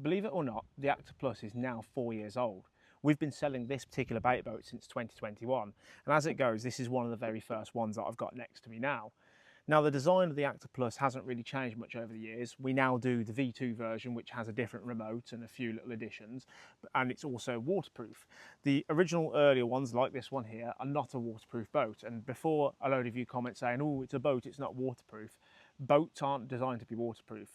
believe it or not, the Actor Plus is now 4 years old. We've been selling this particular bait boat since 2021, and as it goes, this is one of the very first ones that I've got next to me now. Now, the design of the Actor Plus hasn't really changed much over the years. We now do the V2 version, which has a different remote and a few little additions, and it's also waterproof. The original earlier ones, like this one here, are not a waterproof boat, and before a load of you comment saying, oh, it's a boat, it's not waterproof, boats aren't designed to be waterproof.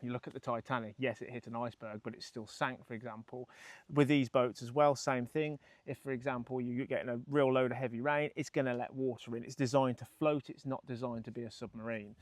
You look at the Titanic, yes, it hit an iceberg, but it still sank, for example. With these boats as well, same thing. If, for example, you're getting a real load of heavy rain, it's going to let water in. It's designed to float, it's not designed to be a submarine.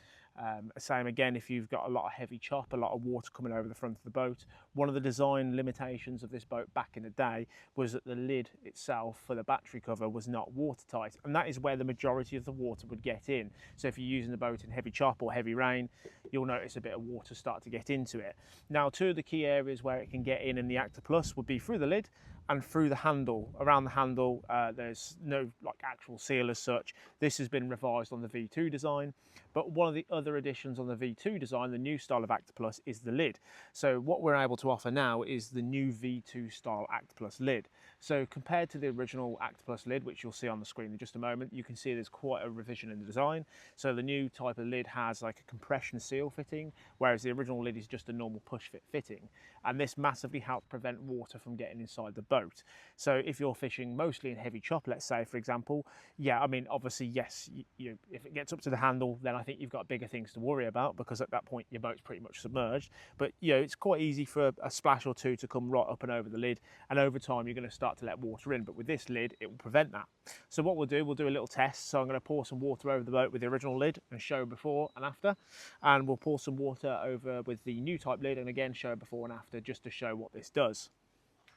Same again, if you've got a lot of heavy chop, a lot of water coming over the front of the boat. One of the design limitations of this boat back in the day was that the lid itself for the battery cover was not watertight, and that is where the majority of the water would get in. So if you're using the boat in heavy chop or heavy rain, you'll notice a bit of water start to get into it. Now, two of the key areas where it can get in the Actor Plus would be through the lid and through the handle. Around the handle, there's no like actual seal as such. This has been revised on the V2 design, but one of the other additions on the V2 design, the new style of Actor Plus, is the lid. So what we're able to offer now is the new V2 style Actor Plus lid. So compared to the original Actor Plus lid, which you'll see on the screen in just a moment, you can see there's quite a revision in the design. So the new type of lid has like a compression seal fitting, whereas the original lid is just a normal push fit fitting. And this massively helps prevent water from getting inside the boat. So if you're fishing mostly in heavy chop, let's say, for example, yeah, I mean, obviously, yes, if it gets up to the handle, then I think you've got bigger things to worry about, because at that point your boat's pretty much submerged. But it's quite easy for a splash or two to come right up and over the lid, and over time you're going to start to let water in. But with this lid, it will prevent that. So what we'll do a little test. So I'm going to pour some water over the boat with the original lid and show before and after, and we'll pour some water over with the new type lid and again show before and after, just to show what this does.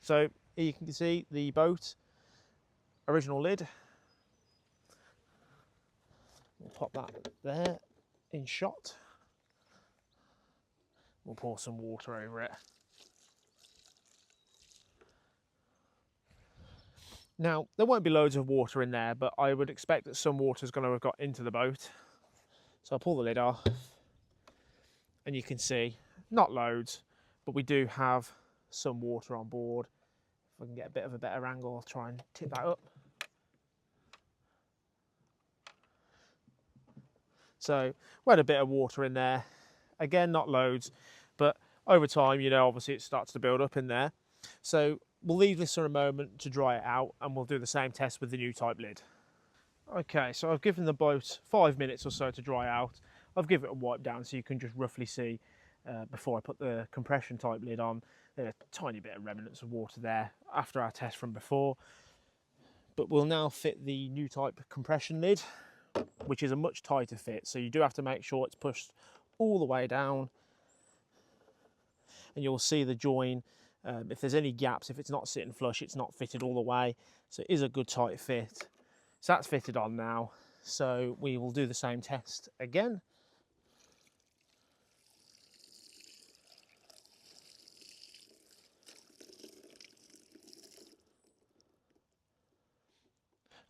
So here you can see the boat, original lid. We'll pop that there in shot. We'll pour some water over it. Now, there won't be loads of water in there, but I would expect that some water is going to have got into the boat. So I'll pull the lid off, and you can see, not loads, but we do have some water on board. If I can get a bit of a better angle, I'll try and tip that up. So we had a bit of water in there. Again, not loads, but over time, obviously it starts to build up in there. So we'll leave this for a moment to dry it out, and we'll do the same test with the new type lid. Okay, so I've given the boat 5 minutes or so to dry out. I've given it a wipe down so you can just roughly see, before I put the compression type lid on, a tiny bit of remnants of water there after our test from before. But we'll now fit the new type compression lid, which is a much tighter fit. So you do have to make sure it's pushed all the way down, and you'll see the join. If there's any gaps, if it's not sitting flush, it's not fitted all the way. So it is a good tight fit. So that's fitted on now. So we will do the same test again.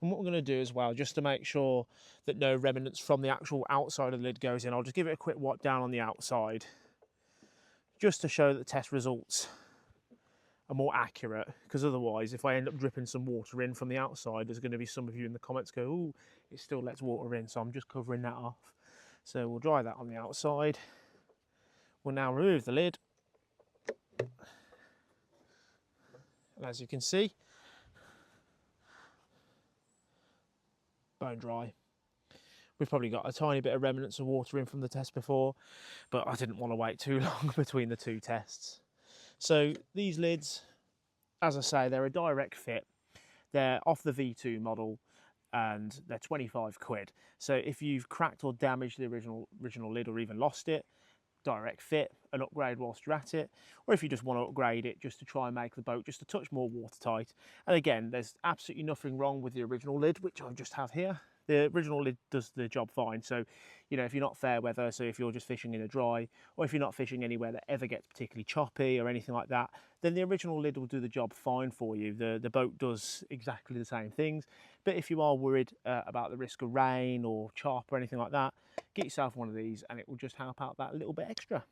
And what we're going to do as well, just to make sure that no remnants from the actual outside of the lid goes in, I'll just give it a quick wipe down on the outside, just to show that the test results are more accurate, because otherwise, if I end up dripping some water in from the outside, there's going to be some of you in the comments go, oh, it still lets water in, so I'm just covering that off. So we'll dry that on the outside. We'll now remove the lid, and as you can see, bone dry. We've probably got a tiny bit of remnants of water in from the test before, but I didn't want to wait too long between the two tests. So these lids, as I say, they're a direct fit. They're off the V2 model, and they're 25 quid. So if you've cracked or damaged the original lid, or even lost it, direct fit, an upgrade whilst you're at it. Or if you just want to upgrade it just to try and make the boat just a touch more watertight. And again, there's absolutely nothing wrong with the original lid, which I just have here. The original lid does the job fine. So, if you're not fair weather, so if you're just fishing in a dry, or if you're not fishing anywhere that ever gets particularly choppy or anything like that, then the original lid will do the job fine for you. The boat does exactly the same things. But if you are worried about the risk of rain or chop or anything like that, get yourself one of these, and it will just help out that little bit extra.